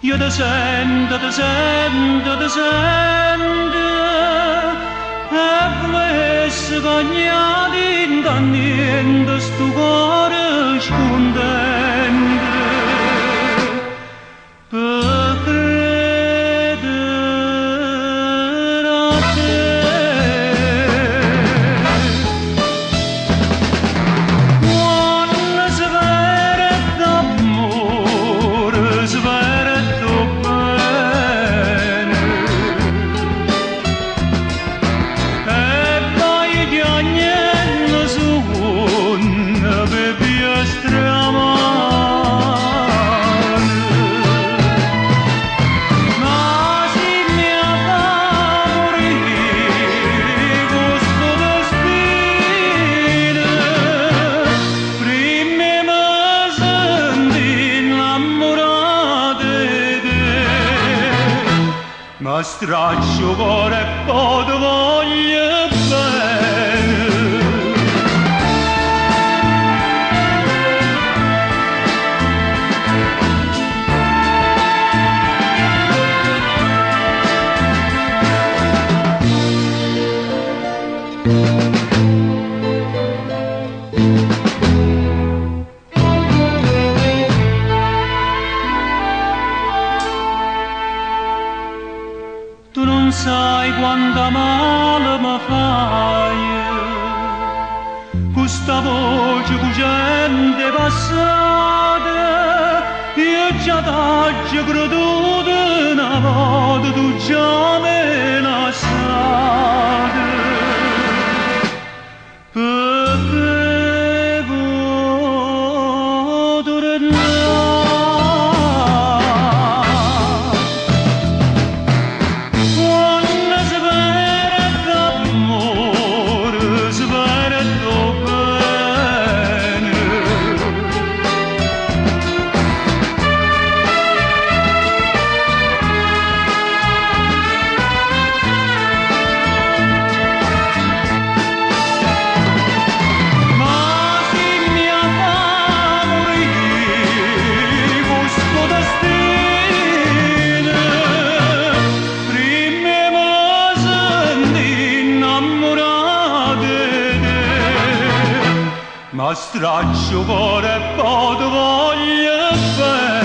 Io ti sento, ti sento, ti sento, e volessi cagnati in niente sto cuore scontento. Per credere a te. Quando si vede d'amore, si vede bene, e vai di agnello su una bevia stramare. Ma se mi favori questo destino, prima mi senti innamorato di te, ma straccio cuore e poi ti voglio bene. Tu non sai quanta male mi fai, questa voce cucente passata, io già t'ho creduto una volta, tu già me la sai. Perché vuoi tornare? Quando si vede d'amore, si vede bene. Ma se mi favori questo destino, prima mi senti innamorato di te, ma straccio cuore e poi ti voglio bene.